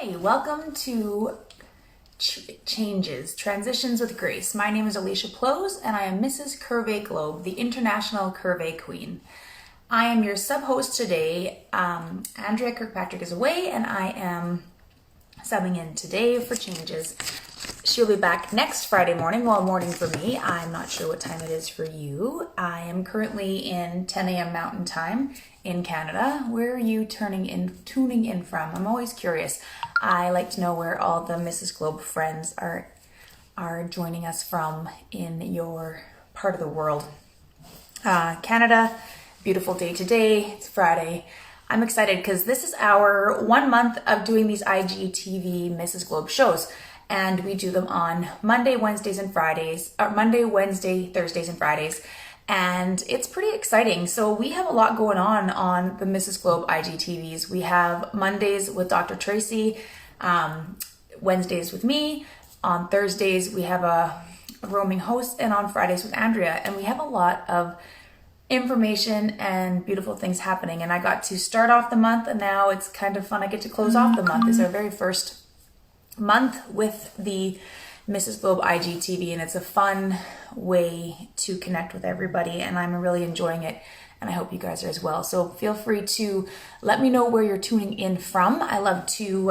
Hi, welcome to Transitions with Grace. My name is ALICIA PLOSZ and I am MRS.CURVE, the International Curve Queen. I am your sub-host today. Andrea Kirkpatrick is away and I am subbing in today for changes. She'll be back next Friday morning, well, morning for me. I'm not sure what time it is for you. I am currently in 10 a.m. Mountain Time in Canada. Where are you tuning in from? I'm always curious. I like to know where all the MRS.GLOBE friends are joining us from in your part of the world. Canada, beautiful day today. It's Friday. I'm excited because this is our 1 month of doing these IGTV MRS.GLOBE shows. And we do them on Monday, Wednesdays, and Fridays, or Monday, Wednesday, Thursdays, and Fridays. And it's pretty exciting. So we have a lot going on the MRS.GLOBE IGTVs. We have Mondays with Dr. Tracy, Wednesdays with me. On Thursdays, we have a roaming host, and on Fridays with Andrea. And we have a lot of information and beautiful things happening. And I got to start off the month, and now it's kind of fun. I get to close off the month. It's our very first month with the MRS.GLOBE IGTV, and it's a fun way to connect with everybody, and I'm really enjoying it, and I hope you guys are as well. So feel free to let me know where you're tuning in from. I love to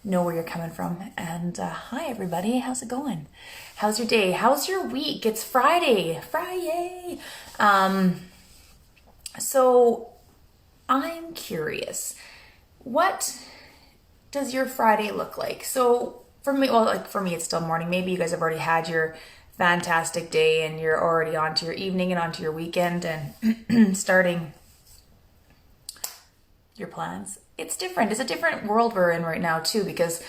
know where you're coming from. And hi everybody, how's it going? How's your day? How's your week? It's Friday. So I'm curious, what does your Friday look like? So for me, well, like for me, it's still morning. Maybe you guys have already had your fantastic day and you're already on to your evening and on to your weekend and starting your plans. It's different. It's a different world we're in right now too, because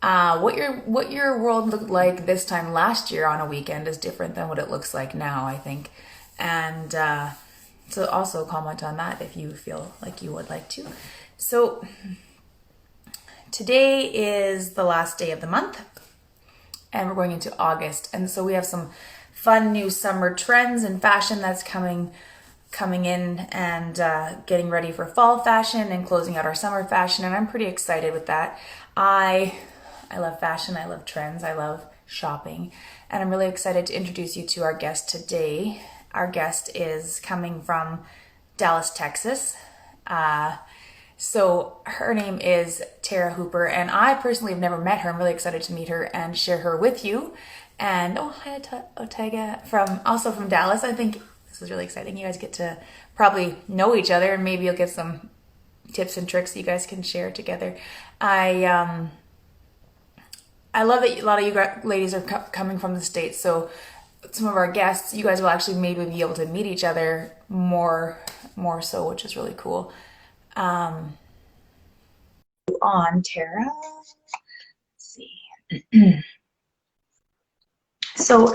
what your world looked like this time last year on a weekend is different than what it looks like now, I think. And so also comment on that if you feel like you would like to. So today is the last day of the month and we're going into August. And so we have some fun new summer trends and fashion that's coming in, and getting ready for fall fashion and closing out our summer fashion. And I'm pretty excited with that. I love fashion. I love trends. I love shopping. And I'm really excited to introduce you to our guest today. Our guest is coming from Dallas, Texas. So her name is Tara Hooper, and I personally have never met her. I'm really excited to meet her and share her with you. And oh, hi, Otega, also from Dallas. I think this is really exciting. You guys get to probably know each other, and maybe you'll get some tips and tricks you guys can share together. I love that a lot of you ladies are coming from the States. So some of our guests, you guys will actually maybe be able to meet each other more so, which is really cool. On Tara, let's see. So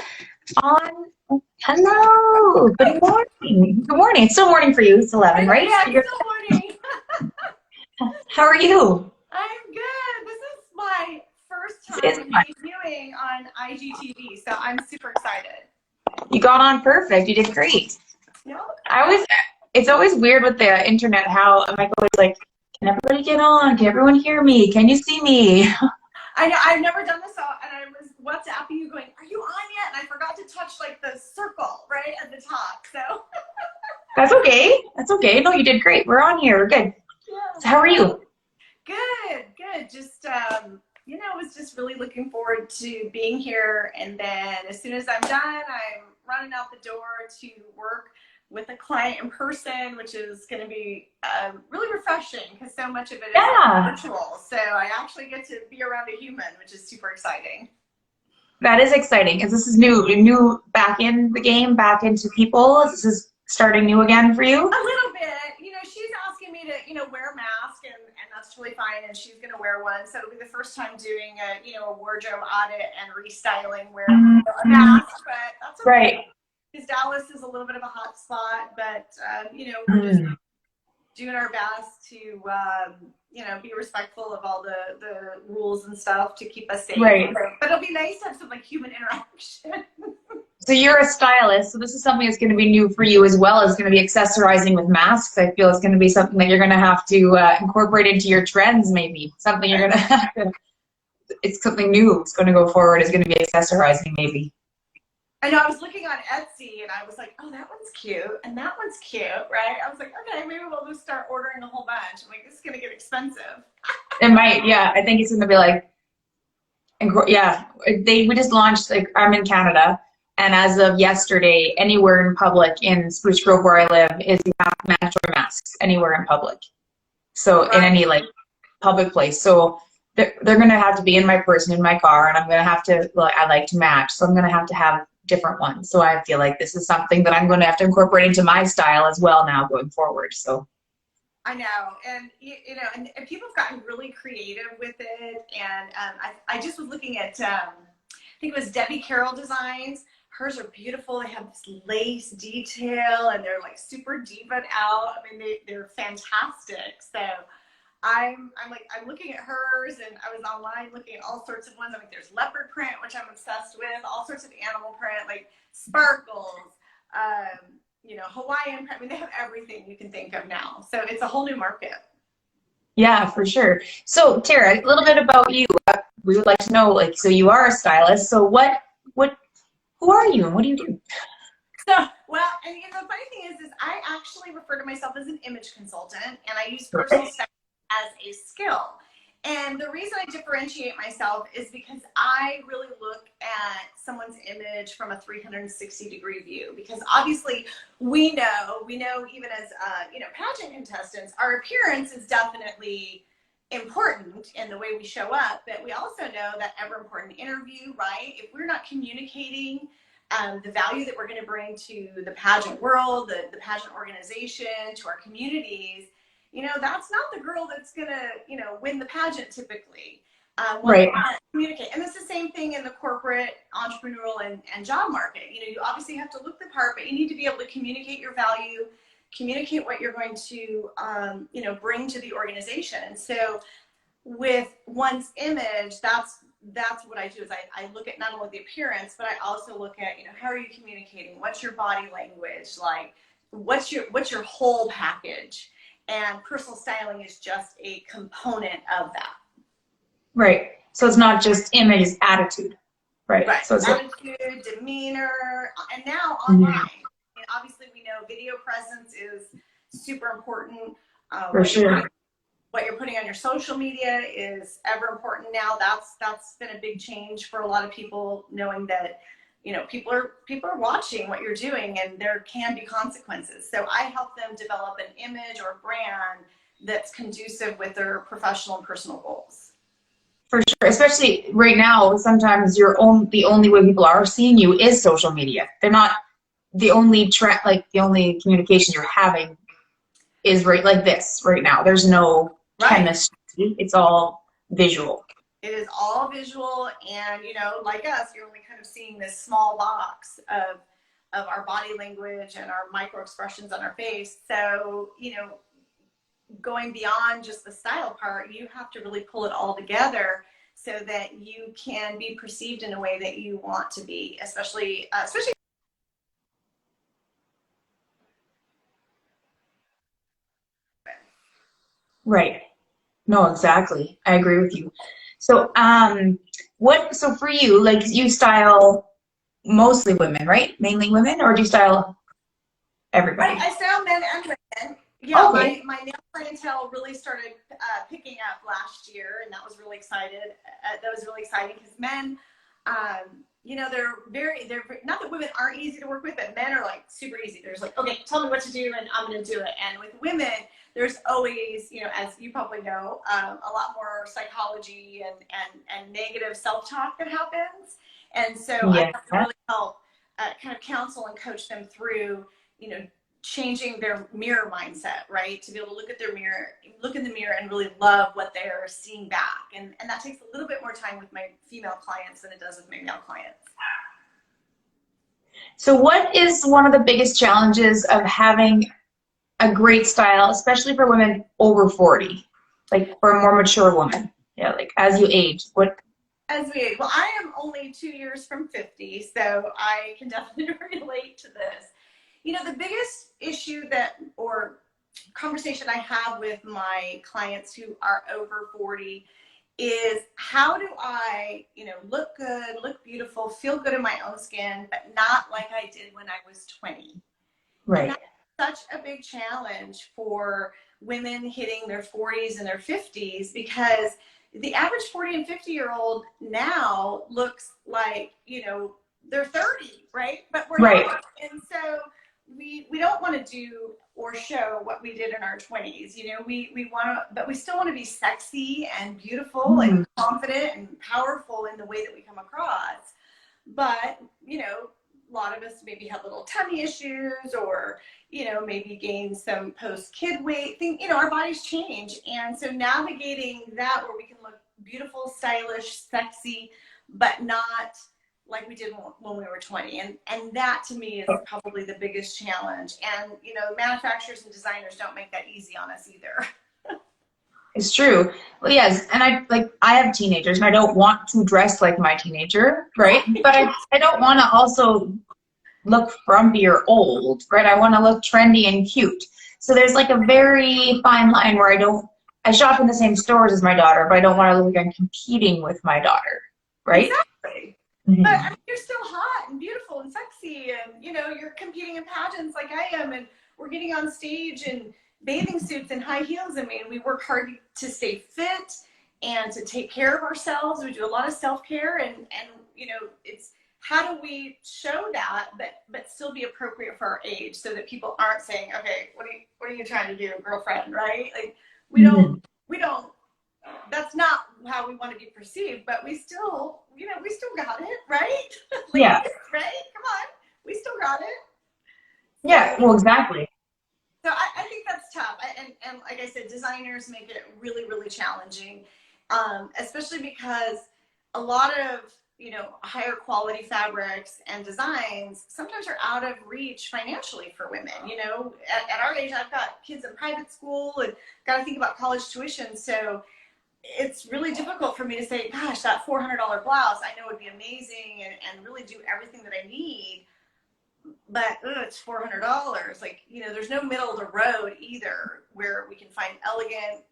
hello, good morning. Good morning. It's still morning for you. It's 11, right? Yeah, it's still morning. How are you? I'm good. This is my first time debuting on IGTV, so I'm super excited. You got on perfect. You did great. Yep. It's always weird with the internet how I'm always like, can everybody get on? Can everyone hear me? Can you see me? I know, I've never done this, and I was WhatsApping you going, are you on yet? And I forgot to touch like the circle right at the top, so. That's okay. That's okay. No, you did great. We're on here. We're good. Yeah. So how are you? Good. Just, was just really looking forward to being here. And then as soon as I'm done, I'm running out the door to work with a client in person, which is going to be really refreshing because so much of it is virtual. So I actually get to be around a human, which is super exciting. That is exciting because this is new back in the game, back into people. This is starting new again for you? A little bit. She's asking me to, wear a mask, and that's really fine, and she's going to wear one. So it'll be the first time doing a wardrobe audit and restyling wearing a mask, but that's okay. Right. Because Dallas is a little bit of a hot spot, but, we're just doing our best to, be respectful of all the rules and stuff to keep us safe. Right. But it'll be nice to have some, human interaction. So you're a stylist, so this is something that's going to be new for you as well as going to be accessorizing with masks. I feel it's going to be something that you're going to have to incorporate into your trends, maybe. Something you're going to have to, it's something new. It's going to go forward. It's going to be accessorizing, maybe. I know, I was looking on Etsy and I was like, oh, that one's cute and that one's cute, right? I was like, okay, maybe we'll just start ordering a whole bunch. I'm like, this is going to get expensive. It might, yeah. I think it's going to be like, yeah, we just launched, like, I'm in Canada, and as of yesterday, anywhere in public in Spruce Grove where I live is mandatory masks anywhere in public. So in any like public place. So they're going to have to be in my purse and in my car, and I'm going to have to, well, I like to match, so I'm going to have different ones. So I feel like this is something that I'm going to have to incorporate into my style as well now going forward. So I know, and you know, and people have gotten really creative with it. And I just was looking at, I think it was Debbie Carroll Designs. Hers are beautiful. They have this lace detail, and they're like super diva out. I mean, they're fantastic. So I'm looking at hers, and I was online looking at all sorts of ones. I mean, there's leopard print, which I'm obsessed with. All sorts of animal print, like sparkles. You know, Hawaiian print. I mean, they have everything you can think of now. So it's a whole new market. yeah, for sure. So Tara, a little bit about you. We would like to know, like, so you are a stylist. So who are you and what do you do? So, well, and you know, the funny thing is I actually refer to myself as an image consultant, and I use personal style as a skill. And the reason I differentiate myself is because I really look at someone's image from a 360-degree view. Because obviously we know even as you know, pageant contestants, our appearance is definitely important in the way we show up, but we also know that ever important interview, right? If we're not communicating the value that we're going to bring to the pageant world, the pageant organization, to our communities, you know, that's not the girl that's going to, you know, win the pageant typically. Right. Communicate. And it's the same thing in the corporate, entrepreneurial, and job market. You know, you obviously have to look the part, but you need to be able to communicate your value, communicate what you're going to, you know, bring to the organization. So with one's image, that's what I do is I look at not only the appearance, but I also look at, you know, how are you communicating? What's your body language like? What's your whole package? And personal styling is just a component of that. Right. So it's not just image, it's attitude. Right. Right. So it's attitude, demeanor, and now online. And obviously we know video presence is super important. For sure. What you're putting on your social media is ever important now. That's been a big change for a lot of people, knowing that, you know, people are watching what you're doing, and there can be consequences. So I help them develop an image or brand that's conducive with their professional and personal goals. For sure, especially right now, sometimes the only way people are seeing you is social media. They're not the only the only communication you're having is right like this right now. There's no chemistry. It's all visual. It is all visual, and you know, like us, you're only kind of seeing this small box of our body language and our micro expressions on our face. So, you know, going beyond just the style part, you have to really pull it all together so that you can be perceived in a way that you want to be, especially Right. No, exactly. I agree with you. So, so for you, like, you style mostly women, right? Mainly women, or do you style everybody? I style men and women. Yeah, okay. my nail clientele really started picking up last year, and that was really exciting because men, you know, they're not that women aren't easy to work with, but men are like super easy. There's like, okay, tell me what to do, and I'm going to do it. And with women, there's always, you know, as you probably know, a lot more psychology and negative self-talk that happens. And so I have to really help kind of counsel and coach them through, you know, changing their mirror mindset, right? To be able to look in the mirror and really love what they're seeing back. And that takes a little bit more time with my female clients than it does with my male clients. So what is one of the biggest challenges of having a great style, especially for women over 40, like for a more mature woman? Yeah, like as you age, what As we age. Well, I am only 2 years from 50, so I can definitely relate to this. You know, the biggest issue that, or conversation I have with my clients who are over 40 is how do I, you know, look good, look beautiful, feel good in my own skin, but not like I did when I was 20. And Right. that's such a big challenge for women hitting their 40s and their 50s, because the average 40 and 50-year-old now looks like, you know, they're 30, right? But we're Right. not. And so we don't want to do or show what we did in our 20s. You know, we want to, but we still want to be sexy and beautiful and confident and powerful in the way that we come across. But, you know, a lot of us maybe have little tummy issues, or, you know, maybe gain some post-kid weight thing. You know, our bodies change. And so navigating that where we can look beautiful, stylish, sexy, but not like we did when we were 20. And that to me is probably the biggest challenge. And, you know, manufacturers and designers don't make that easy on us either. It's true. Well, yes, and I have teenagers, and I don't want to dress like my teenager, right? But I don't want to also look frumpy or old, right? I want to look trendy and cute. So there's like a very fine line where I shop in the same stores as my daughter, but I don't want to look like I'm competing with my daughter, right? Exactly. Mm-hmm. But I mean, you're still hot and beautiful and sexy, and, you know, you're competing in pageants like I am, and we're getting on stage in bathing suits and high heels. I mean, we work hard to stay fit and to take care of ourselves. We do a lot of self-care, and you know, it's how do we show that, but still be appropriate for our age, so that people aren't saying, okay, what are you trying to do, girlfriend, right? Like we don't that's not how we want to be perceived, but we still, you know, we still got it, right? Ladies, Yeah. right? Come on, we still got it. Yeah, well, exactly. So I think that's tough. And like I said, designers make it really, really challenging, especially because a lot of, you know, higher quality fabrics and designs sometimes are out of reach financially for women. You know, at our age, I've got kids in private school and got to think about college tuition. So it's really difficult for me to say, gosh, that $400 blouse I know would be amazing and really do everything that I need, but it's $400. Like, you know, there's no middle of the road either, where we can find elegant,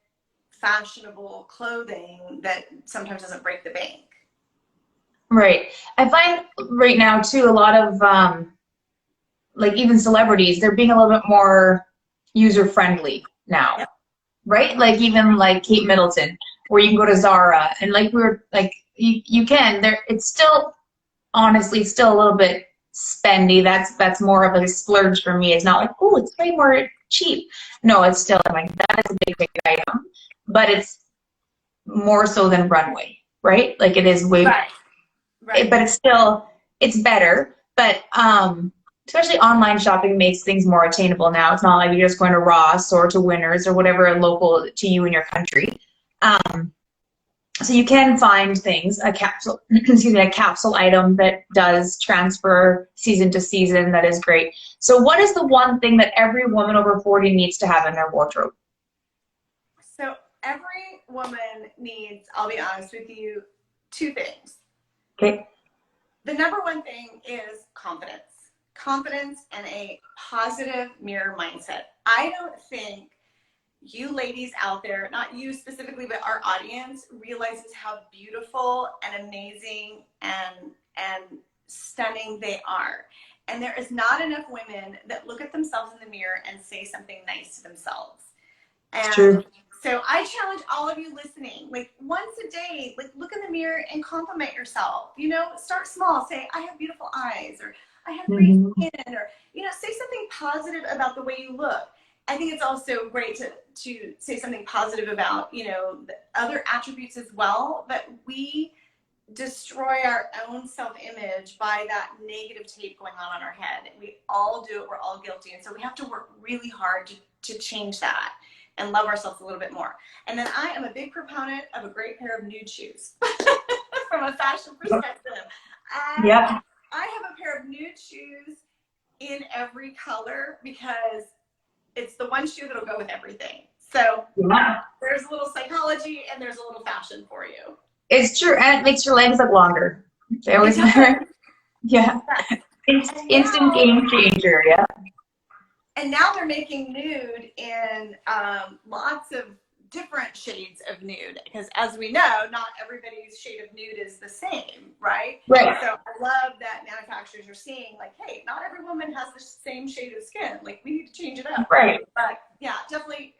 fashionable clothing that sometimes doesn't break the bank. Right. I find right now too, a lot of like even celebrities, they're being a little bit more user friendly now. Yep. Right? Like even like Kate Middleton, where you can go to Zara, and like we're like you can there. It's still honestly still a little bit spendy. That's more of a splurge for me. It's not like, oh, it's way more cheap. No, it's still like that is a big item, but it's more so than runway, right? Like it is way, Right. but it's better. But especially online shopping makes things more attainable now. It's not like you're just going to Ross or to Winners or whatever local to you in your country. So you can find things, a capsule, excuse me, a capsule item that does transfer season to season. That is great. So what is the one thing that every woman over 40 needs to have in their wardrobe? So every woman needs, I'll be honest with you, two things. Okay. The number one thing is confidence and a positive mirror mindset. I don't think you ladies out there, not you specifically, but our audience, realizes how beautiful and amazing and stunning they are. And there is not enough women that look at themselves in the mirror and say something nice to themselves. And It's true. so I challenge all of you listening, like once a day, like look in the mirror and compliment yourself. You know, start small. Say, I have beautiful eyes, or I have great skin, or, you know, say something positive about the way you look. I think it's also great to say something positive about, you know, the other attributes as well, but we destroy our own self-image by that negative tape going on our head. We all do it. We're all guilty. And so we have to work really hard to change that and love ourselves a little bit more. And then I am a big proponent of a great pair of nude shoes from a fashion perspective. Yeah. I have a pair of nude shoes in every color because it's the one shoe that'll go with everything. So Yeah. there's a little psychology and there's a little fashion for you. It's true, and it makes your legs look longer. They always It does. matter. Yeah. And Instant now, game changer, yeah. and now they're making nude in lots of different shades of nude, because as we know, not everybody's shade of nude is the same, right? Right. So I love that manufacturers are seeing, like, hey, not every woman has the same shade of skin. Like, we need to change it up. Right. But yeah, definitely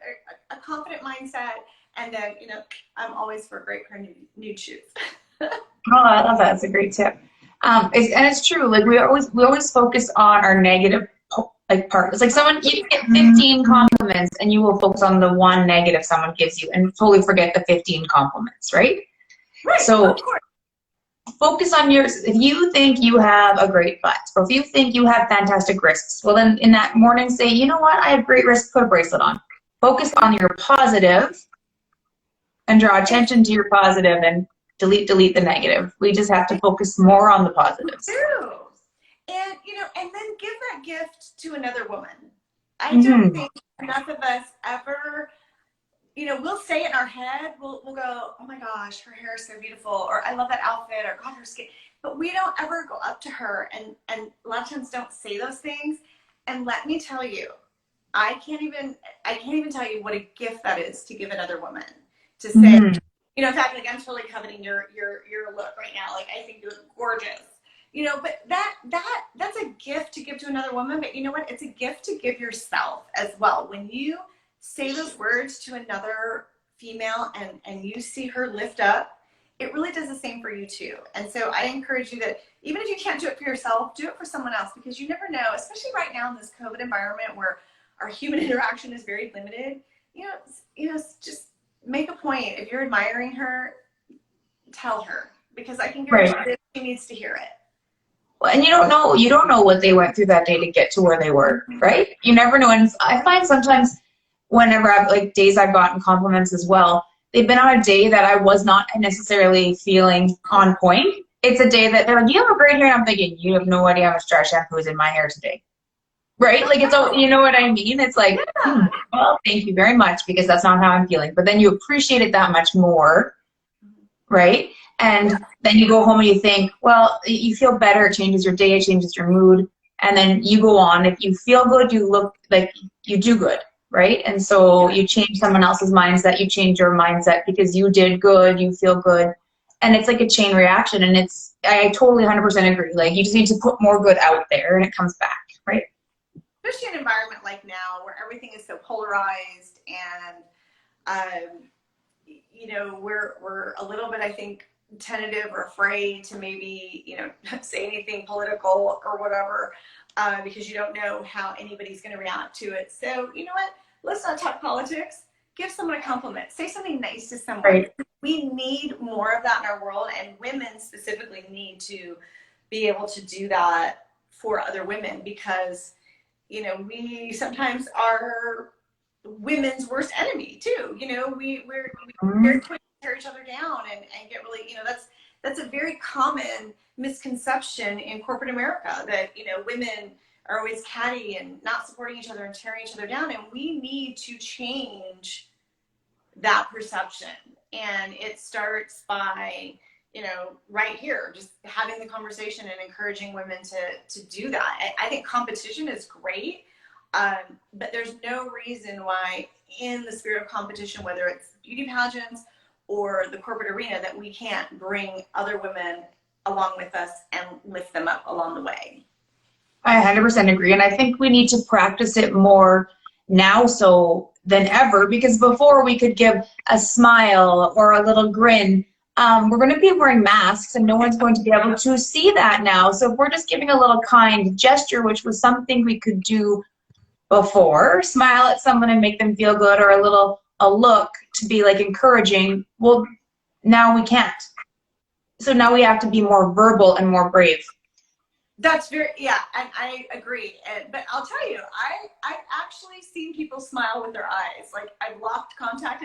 a confident mindset. And then, I'm always for a great pair of nude shoes. Oh, I love that. That's a great tip. It's true. Like we always focus on our negative part. It's like you get 15 compliments and you will focus on the one negative someone gives you and totally forget the 15 compliments, right? Right. So of course. focus on yours. If you think you have a great butt, or if you think you have fantastic wrists, well then in that morning say, you know what, I have great wrists, put a bracelet on. Focus on your positive and draw attention to your positive and delete the negative. We just have to focus more on the positives. True. And, and then give that gift to another woman. I don't think enough of us ever, we'll say it in our head, we'll go, oh my gosh, her hair is so beautiful, or I love that outfit, or God, her skin. But we don't ever go up to her and a lot of times don't say those things. And let me tell you, I can't even tell you what a gift that is to give another woman. To say, in fact, like, I'm totally coveting your look right now. Like, I think you look gorgeous. But that's a gift to give to another woman. But you know what? It's a gift to give yourself as well. When you say those words to another female and you see her lift up, it really does the same for you too. And so I encourage you that even if you can't do it for yourself, do it for someone else, because you never know, especially right now in this COVID environment where our human interaction is very limited. Just make a point. If you're admiring her, tell her, because I can guarantee that she needs to hear it. Well, and you don't know what they went through that day to get to where they were, right? You never know. And I find sometimes whenever I've days I've gotten compliments as well, they've been on a day that I was not necessarily feeling on point. It's a day that they're like, you have a great hair. And I'm thinking, you have no idea how much dry shampoo is in my hair today. Right? Like, it's, you know what I mean? It's like, well, thank you very much, because that's not how I'm feeling. But then you appreciate it that much more, right? And then you go home and you think, well, you feel better. It changes your day. It changes your mood. And then you go on. If you feel good, you look like you do good, right? And so you change someone else's mindset. You change your mindset because you did good. You feel good. And it's like a chain reaction. And I totally 100% agree. Like, you just need to put more good out there and it comes back, right? Especially in an environment like now where everything is so polarized and, we're a little bit, I think, tentative or afraid to maybe, say anything political or whatever, because you don't know how anybody's going to react to it. So, you know what? Let's not talk politics. Give someone a compliment. Say something nice to someone. Right. We need more of that in our world, and women specifically need to be able to do that for other women, because we sometimes are women's worst enemy too. We're very quick to tear each other down and get really, that's a very common misconception in corporate America, that, women are always catty and not supporting each other and tearing each other down. And we need to change that perception. And it starts by, right here, just having the conversation and encouraging women to do that. I think competition is great, but there's no reason why, in the spirit of competition, whether it's beauty pageants or the corporate arena, that we can't bring other women along with us and lift them up along the way. I 100% agree. And I think we need to practice it more now so than ever, because before we could give a smile or a little grin. We're going to be wearing masks and no one's going to be able to see that now. So if we're just giving a little kind gesture, which was something we could do before, smile at someone and make them feel good, or a look to be like encouraging, well, now we can't. So now we have to be more verbal and more brave. That's and I agree. But I'll tell you, I've actually seen people smile with their eyes. Like, I've locked contact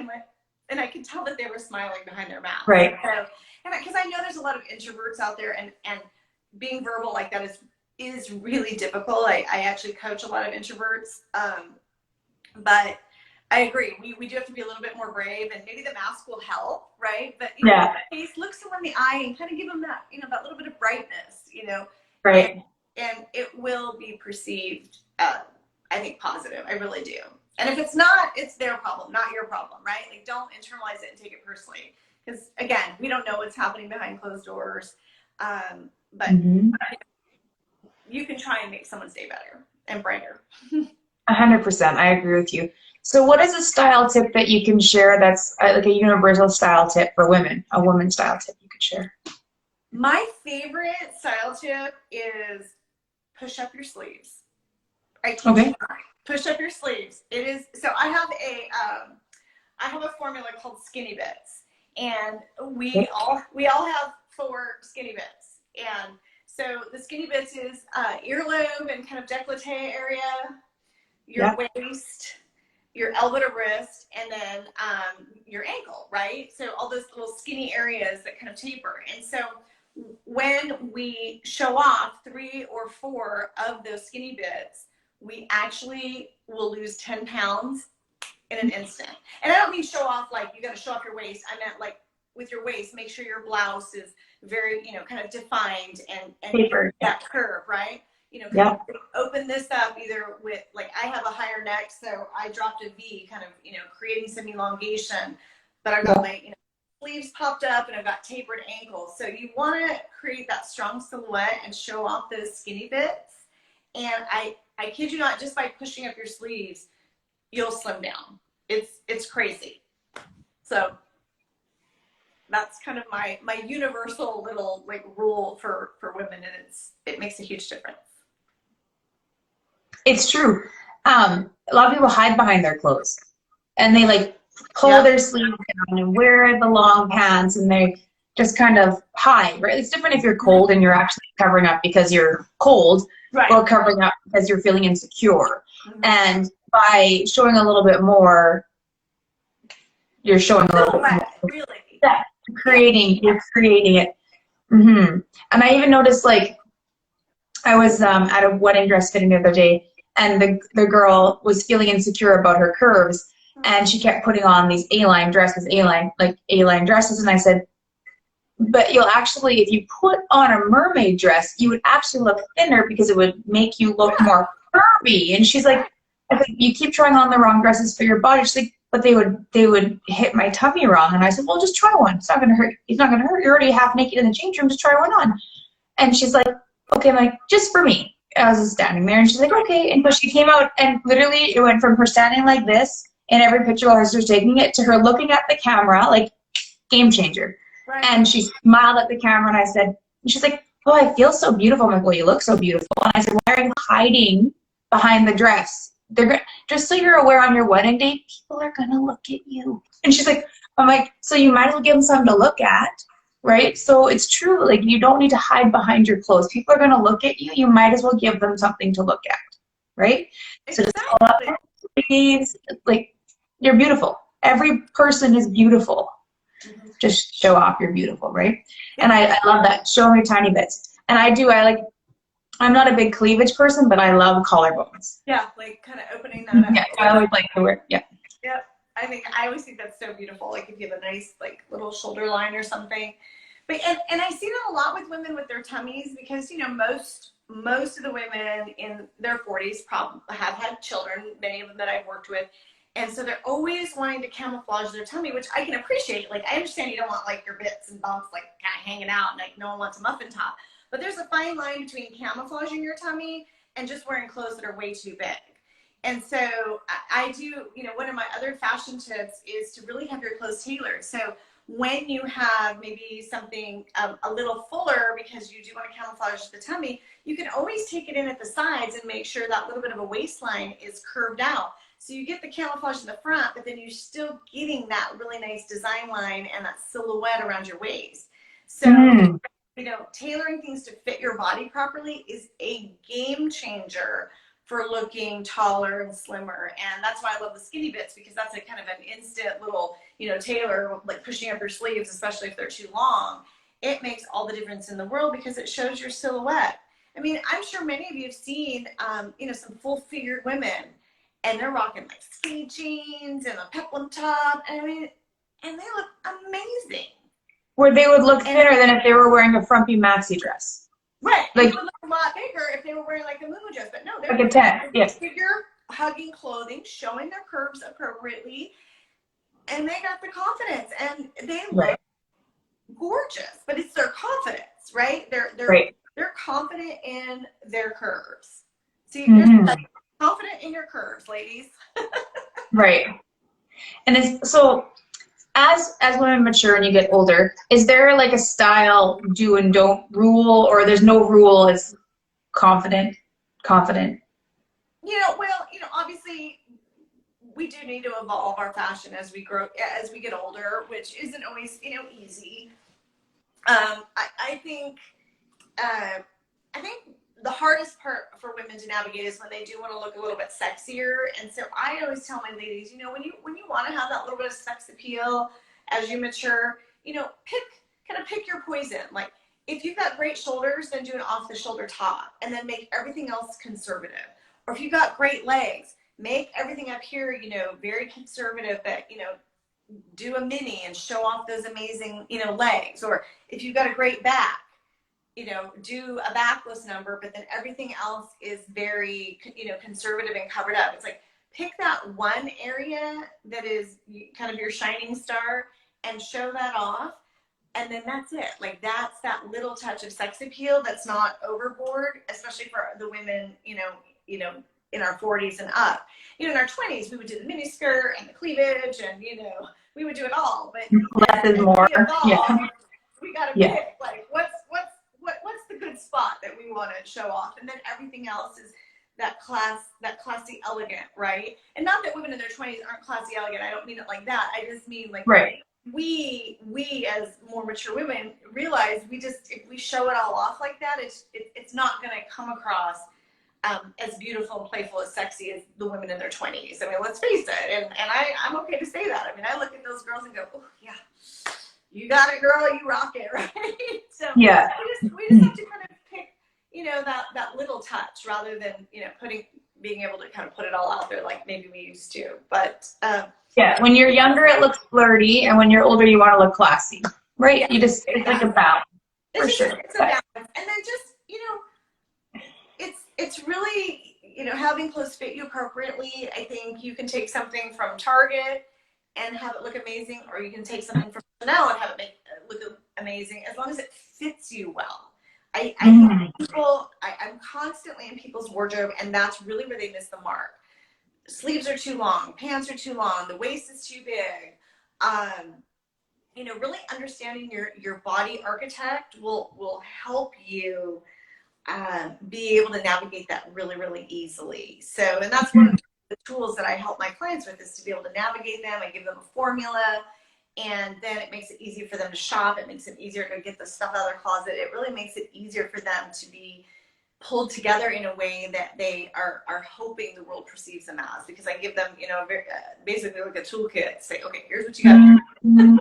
and I could tell that they were smiling behind their mask. Right. So, because I know there's a lot of introverts out there, and being verbal like that is really difficult. I actually coach a lot of introverts. But I agree. We do have to be a little bit more brave, and maybe the mask will help, right? But Yeah. face, look someone in the eye and kind of give them that, that little bit of brightness, Right. and it will be perceived, I think, positive. I really do. And if it's not, it's their problem, not your problem, right? Like, don't internalize it and take it personally, because again, we don't know what's happening behind closed doors. But you can try and make someone's day better and brighter. 100%. I agree with you. So what is a style tip that you can share that's like a universal style tip for women, a woman style tip you could share? My favorite style tip is push up your sleeves. I kid you not. Push up your sleeves. It is, so I have a formula called Skinny Bits, and we all have 4 Skinny Bits. And so the Skinny Bits is earlobe and kind of décolleté area, your waist, your elbow to wrist, and then your ankle, right? So all those little skinny areas that kind of taper. And so when we show off 3 or 4 of those Skinny Bits, we actually will lose 10 pounds in an instant. And I don't mean show off like you got to show off your waist. I meant like with your waist, make sure your blouse is very, kind of defined and that curve, right? Kind of open this up either with, like, I have a higher neck, so I dropped a V, kind of, creating some elongation, but I've got my, sleeves popped up and I've got tapered ankles. So you want to create that strong silhouette and show off those Skinny Bits. And I kid you not, just by pushing up your sleeves, you'll slim down. It's crazy. So that's kind of my universal little like rule for women, and it makes a huge difference. It's true. A lot of people hide behind their clothes, and they like pull their sleeves down and wear the long pants, and they just kind of hide, right? It's different if you're cold and you're actually covering up because you're cold, or covering up because you're feeling insecure. And by showing a little bit more, you're showing a little bit more. Really. You're creating it. And I even noticed, like, I was at a wedding dress fitting the other day, and the girl was feeling insecure about her curves, and she kept putting on these A-line dresses, and I said, but you'll actually, if you put on a mermaid dress, you would actually look thinner because it would make you look more curvy. And she's like, you keep trying on the wrong dresses for your body. She's like, but they would hit my tummy wrong. And I said, well, just try one. It's not gonna hurt. It's not gonna hurt. You're already half naked in the change room. Just try one on. And she's like, okay. I'm like, just for me. I was just standing there, and she's like, okay. And but she came out, and literally it went from her standing like this in every picture while I was taking it to her looking at the camera, like, game changer. And she smiled at the camera, and I said, and she's like, oh, I feel so beautiful. I'm like, well, you look so beautiful. And I said, why are you hiding behind the dress? Just so you're aware, on your wedding day, people are gonna look at you. And she's like, I'm like, so you might as well give them something to look at, right? So it's true, like, you don't need to hide behind your clothes. People are gonna look at you. You might as well give them something to look at, right? So just pull up your sleeves, like, you're beautiful. Every person is beautiful. Just show off you're beautiful, right? And I love that. Show me tiny bits. And I'm not a big cleavage person, but I love collarbones. Yeah, like kind of opening that up. Yeah, I always like to wear, I always think that's so beautiful. Like if you have a nice like little shoulder line or something. But and I see that a lot with women with their tummies, because most of the women in their 40s probably have had children, many of them that I've worked with. And so they're always wanting to camouflage their tummy, which I can appreciate. Like, I understand you don't want like your bits and bumps like kind of hanging out, and like no one wants a muffin top. But there's a fine line between camouflaging your tummy and just wearing clothes that are way too big. And so I do, one of my other fashion tips is to really have your clothes tailored. So when you have maybe something a little fuller because you do want to camouflage the tummy, you can always take it in at the sides and make sure that little bit of a waistline is curved out. So you get the camouflage in the front, but then you're still getting that really nice design line and that silhouette around your waist. So, tailoring things to fit your body properly is a game changer for looking taller and slimmer. And that's why I love the Skinny Bits, because that's a kind of an instant little, tailor, like pushing up your sleeves, especially if they're too long. It makes all the difference in the world because it shows your silhouette. I mean, I'm sure many of you have seen, some full-figured women, and they're rocking like skinny jeans and a peplum top. And I mean, and they look amazing. Where they would look thinner than if they were wearing a frumpy maxi dress. Right. Like, they would look a lot bigger if they were wearing like a muumuu dress, but no, they're like a 10, yes. figure hugging clothing, showing their curves appropriately, and they got the confidence, and they look gorgeous. But it's their confidence, right? They're confident in their curves. See, you're confident in your curves, ladies. Right. And it's so. As women mature and you get older, is there like a style do and don't rule, or there's no rule as confident? You know, well, you know, obviously we do need to evolve our fashion as we grow, as we get older, which isn't always, you know, easy. I think the hardest part for women to navigate is when they do want to look a little bit sexier. And so I always tell my ladies, you know, when you want to have that little bit of sex appeal as you mature, you know, pick your poison. Like, if you've got great shoulders, then do an off the shoulder top and then make everything else conservative. Or if you've got great legs, make everything up here, you know, very conservative, but, you know, do a mini and show off those amazing, you know, legs. Or if you've got a great back, you know, do a backless number, but then everything else is very, you know, conservative and covered up. It's like, pick that one area that is kind of your shining star and show that off. And then that's it. Like, that's that little touch of sex appeal that's not overboard, especially for the women, you know, in our 40s and up. You know, in our 20s, we would do the mini skirt and the cleavage, and, you know, we would do it all. But less is more. We got to pick, like, what's the good spot that we want to show off, and then everything else is that classy, elegant, right? And not that women in their 20s aren't classy, elegant. I don't mean it like that. I just mean, like, we as more mature women realize if we show it all off like that, it's not going to come across as beautiful and playful, as sexy as the women in their 20s. I mean, let's face it. And I'm okay to say that. I mean, I look at those girls and go, oh yeah, you got it, girl, you rock it, right? So we just have to kind of pick, you know, that little touch, rather than, you know, being able to kind of put it all out there like maybe we used to. But when you're younger, it looks flirty, and when you're older, you want to look classy, right? Yeah, it's like a balance. It's a balance. And then just, you know, it's really, you know, having clothes fit you appropriately. I think you can take something from Target and have it look amazing, or you can take something from Chanel and have it look amazing, as long as it fits you well. I think I'm constantly in people's wardrobe, and that's really where they miss the mark. Sleeves are too long, pants are too long, the waist is too big. You know, really understanding your body architect will help you be able to navigate that really, really easily. So, and that's one of the tools that I help my clients with, is to be able to navigate them. I give them a formula, and then it makes it easier for them to shop. It makes it easier to get the stuff out of their closet. It really makes it easier for them to be pulled together in a way that they are hoping the world perceives them as, because I give them, you know, basically like a toolkit. Say, okay, here's what you got to do.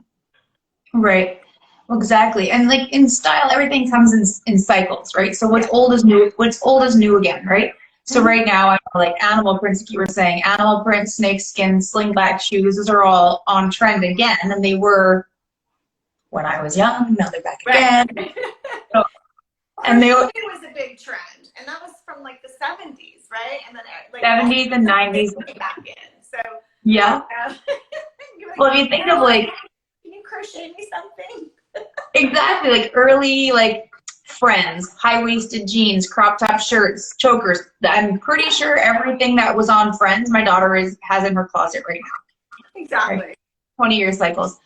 Right. Exactly. And like in style, everything comes in cycles, right? So what's old is new. What's old is new again, right? So right now, I'm like animal prints, like you were saying, animal print, snake skin, slingback shoes. Those are all on trend again, and they were when I was young. Now they're back again. So, and it was a big trend, and that was from like the 70s, right? And then like 70s and 90s back in. So yeah. Well, if you think of like, can you crochet me something? Exactly, like early like Friends, high-waisted jeans, crop top shirts, chokers. I'm pretty sure everything that was on Friends, my daughter has in her closet right now. Exactly. Right? 20-year cycles.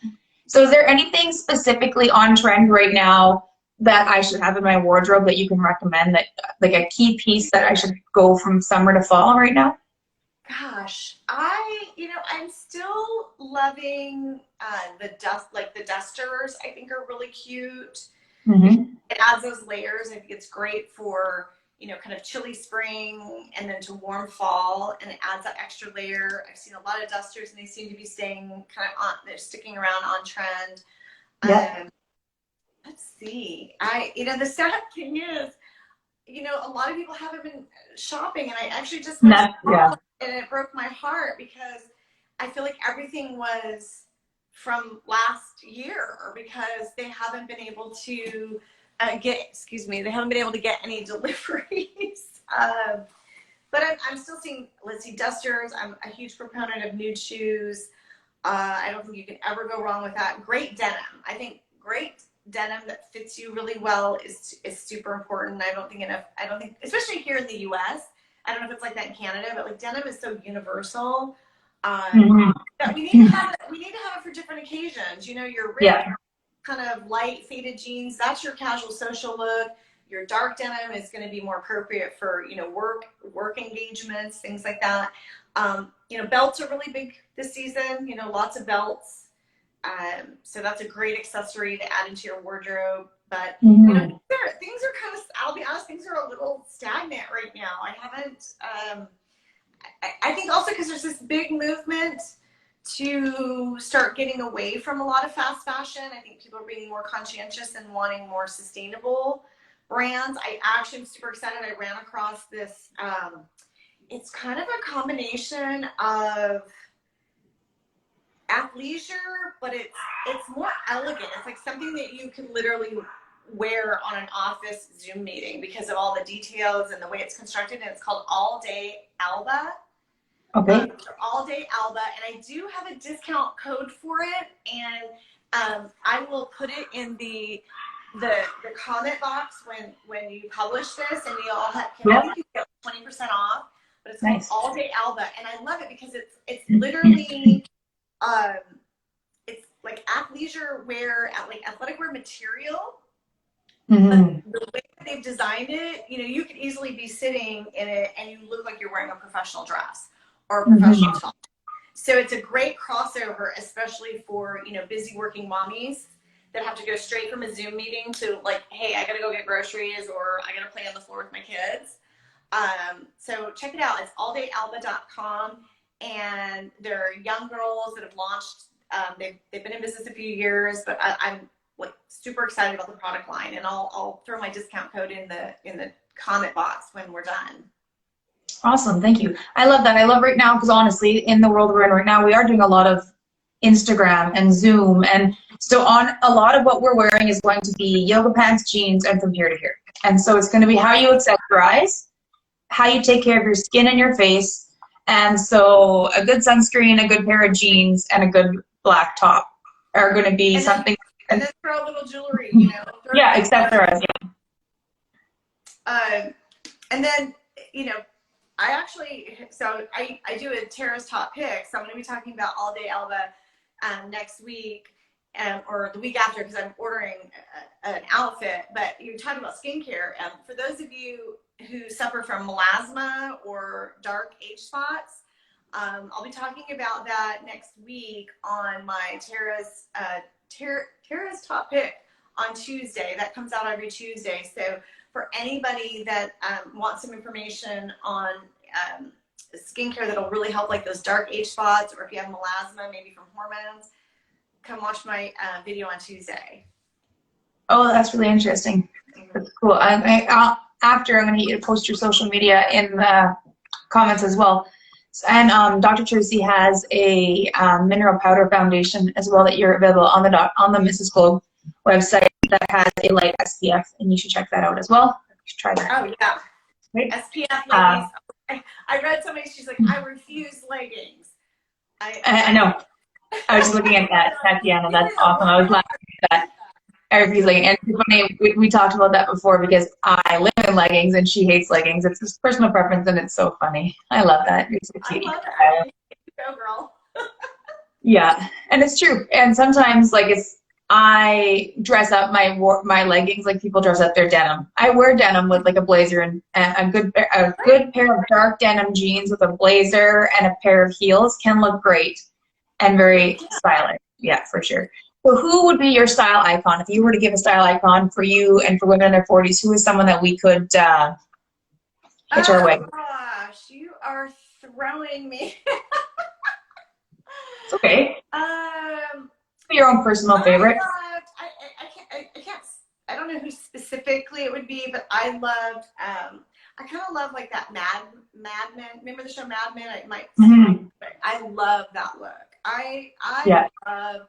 So is there anything specifically on trend right now that I should have in my wardrobe that you can recommend, that like a key piece that I should go from summer to fall right now? Gosh, I'm still loving the dusters. I think are really cute. Mm-hmm. It adds those layers. I think it's great for, you know, kind of chilly spring and then to warm fall, and it adds that extra layer. I've seen a lot of dusters, and they seem to be staying kind of on. They're sticking around on trend. Yeah. Let's see. The sad thing is, you know, a lot of people haven't been shopping, and I actually just and it broke my heart because I feel like everything was from last year because they haven't been able to they haven't been able to get any deliveries. But I'm still seeing, let's see, dusters. I'm a huge proponent of nude shoes. I don't think you can ever go wrong with that. Great denim. I think great denim that fits you really well is super important. I don't think, especially here in the US, I don't know if it's like that in Canada, but like denim is so universal. That we need to have it for different occasions. You know, your ripped, kind of light faded jeans, that's your casual social look. Your dark denim is going to be more appropriate for, you know, work engagements, things like that. You know, belts are really big this season, you know, lots of belts. So that's a great accessory to add into your wardrobe. But, you know, things are kind of, I'll be honest, things are a little stagnant right now. I haven't, I think also because there's this big movement to start getting away from a lot of fast fashion. I think people are being more conscientious and wanting more sustainable brands. I actually am super excited. I ran across this, it's kind of a combination of athleisure, but it's more elegant. It's like something that you can literally wear on an office Zoom meeting because of all the details and the way it's constructed. And it's called All Day Alba. Okay. All Day Alba, and I do have a discount code for it, and I will put it in the comment box when you publish this, and you all can get 20% off. But it's called All Day Alba, and I love it because it's literally it's like athleisure wear, like athletic wear material. But the way that they've designed it, you know, you could easily be sitting in it and you look like you're wearing a professional dress or a professional top. So it's a great crossover, especially for, you know, busy working mommies that have to go straight from a Zoom meeting to like, hey, I gotta go get groceries or I gotta play on the floor with my kids. So check it out. It's alldayalba.com, and they're young girls that have launched. They've been in business a few years, but I'm like super excited about the product line, and I'll throw my discount code in the comment box when we're done. Awesome, thank you. I love that. I love right now because honestly, in the world we're in right now, we are doing a lot of Instagram and Zoom, and so on. A lot of what we're wearing is going to be yoga pants, jeans, and from here to here. And so it's going to be how you accessorize, how you take care of your skin and your face. And so a good sunscreen, a good pair of jeans, and a good black top are going to be something. And then throw a little jewelry, you know. Yeah, accessorize. And then, you know, I do a terrace top pick, so I'm going to be talking about All Day Alba next week or the week after because I'm ordering an outfit. But you're talking about skincare. For those of you who suffer from melasma or dark age spots, I'll be talking about that next week on my terrace top pick on Tuesday. That comes out every Tuesday. So for anybody that wants some information on skincare that'll really help like those dark age spots, or if you have melasma, maybe from hormones, come watch my video on Tuesday. Oh, that's really interesting. That's cool. After, I'm going to get you to post your social media in the comments as well. And Dr. Tracy has a mineral powder foundation as well that you're available on the Mrs. Globe website that has a light SPF, and you should check that out as well. You should try that. Oh yeah, right? SPF ladies. I read somebody. She's like, I refuse leggings. I know. I was just looking at that, Tatiana. That's awesome. I was laughing at that. I refuse leggings. And it's funny, we talked about that before because I live in leggings and she hates leggings. It's just personal preference, and it's so funny. I love that. You're so cute. I love it. Go girl. Yeah, and it's true. And sometimes, like, I dress up my leggings like people dress up their denim. I wear denim with like a blazer and a good pair of dark denim jeans with a blazer and a pair of heels can look great and very stylish. Yeah, for sure. So who would be your style icon? If you were to give a style icon for you and for women in their 40s, who is someone that we could hitch our way? Gosh, you are throwing me. It's okay. Your own personal favorite. I don't know who specifically it would be, but I I kind of love like that Mad Men. Remember the show Mad Men? I love that look. I love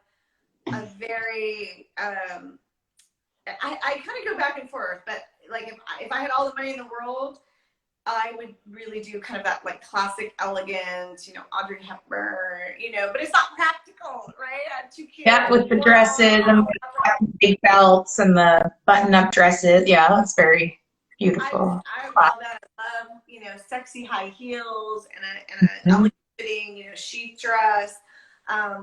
a very I kind of go back and forth, but like if I had all the money in the world, I would really do kind of that like classic, elegant, you know, Audrey Hepburn, you know, but it's not practical, right? I have 2 kids. Yeah, with the dresses and the big belts and the button-up dresses. Yeah, that's very beautiful. I love that. I love, you know, sexy high heels and a elegant fitting, you know, sheath dress.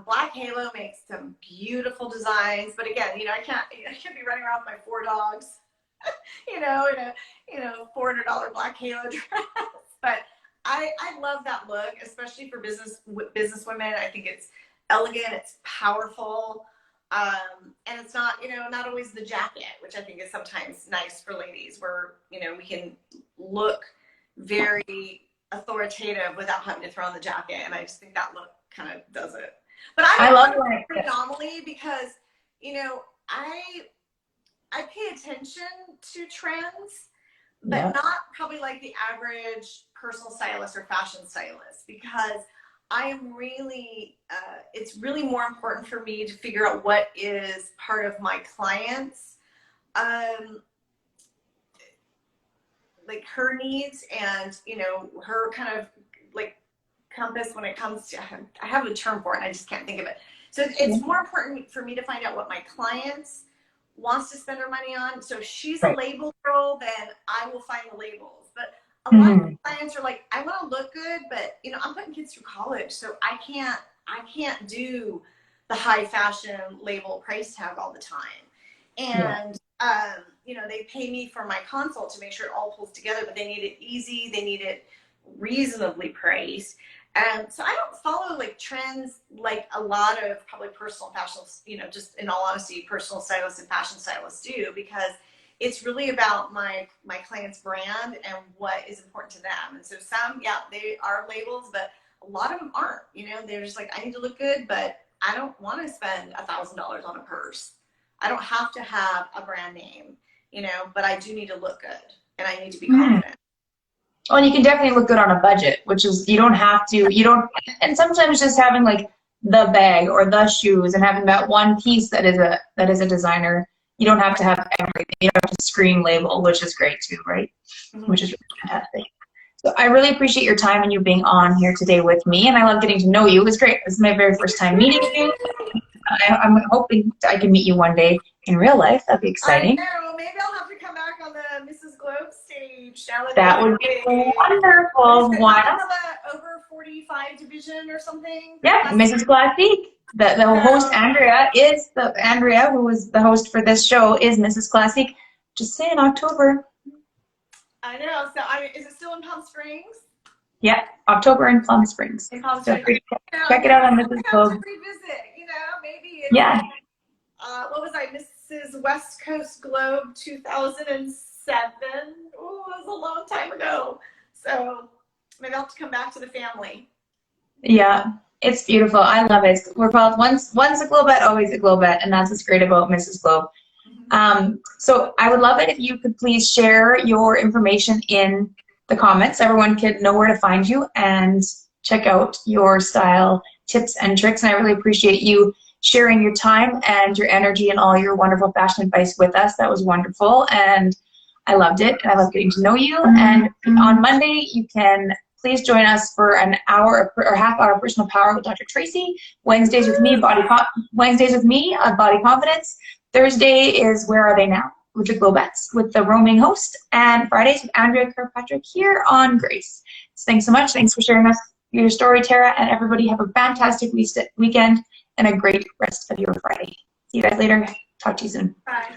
Black Halo makes some beautiful designs, but again, you know, I can't be running around with my 4 dogs, you know, in a $400 Black Halo dress. But I love that look, especially for business women. I think it's elegant, it's powerful, and it's not, you know, not always the jacket, which I think is sometimes nice for ladies, where, you know, we can look very authoritative without having to throw on the jacket, and I just think that look kind of does it. But I love it predominantly because, you know, I pay attention to trends, but not probably like the average personal stylist or fashion stylist, because I am really, it's really more important for me to figure out what is part of my clients, like her needs and, you know, her kind of like compass when it comes to, I have a term for it and I just can't think of it. So it's more important for me to find out what my clients wants to spend her money on. So if she's a label girl, then I will find the labels. But a lot of clients are like, I want to look good, but, you know, I'm putting kids through college, so I can't do the high fashion label price tag all the time. And you know, they pay me for my consult to make sure it all pulls together, but they need it easy, they need it reasonably priced. And so I don't follow like trends like a lot of probably personal fashion, you know, just in all honesty, personal stylists and fashion stylists do, because it's really about my client's brand and what is important to them. And so some, they are labels, but a lot of them aren't. You know, they're just like, I need to look good, but I don't want to spend $1,000 on a purse. I don't have to have a brand name, you know, but I do need to look good and I need to be confident. Well, and you can definitely look good on a budget, which is, you don't have to, and sometimes just having like the bag or the shoes and having that one piece that is a designer, you don't have to have everything. You don't have to scream label, which is great too, right? Which is really fantastic. So I really appreciate your time and you being on here today with me, and I love getting to know you. It was great. This is my very first time meeting you. I'm hoping I can meet you one day in real life. That'd be exciting. I know. Maybe I'll have to come back on the MRS.GLOBE stage. That would be wonderful. Why not? The over 45 division or something? Yeah, Mrs. Classique. The host, Andrea, who was the host for this show, is Mrs. Classique. Just saying, October. I know. So, is it still in Palm Springs? Yeah, October in Palm Springs. In Palm So Springs. check it out on MRS.GLOBE. Revisit, you know, maybe. Yeah. What was I, Mrs. West Coast Globe 2007? Oh, it was a long time ago. So maybe I'll have to come back to the family. Yeah, it's beautiful. I love it. We're called once a Globette, always a Globette, and that's what's great about MRS.GLOBE. So I would love it if you could please share your information in the comments. Everyone can know where to find you and check out your style tips and tricks. And I really appreciate you sharing your time and your energy and all your wonderful fashion advice with us. That was wonderful, and I loved it. And I love getting to know you. And on Monday, you can please join us for an hour or half-hour personal power with Dr. Tracy. Wednesdays with me, Body Confidence. Thursday is Where Are They Now? With the Globettes, with the roaming host, and Fridays with Andrea Kirkpatrick here on Grace. So thanks so much. Thanks for sharing your story, Tara, and everybody have a fantastic weekend and a great rest of your Friday. See you guys later. Talk to you soon. Bye.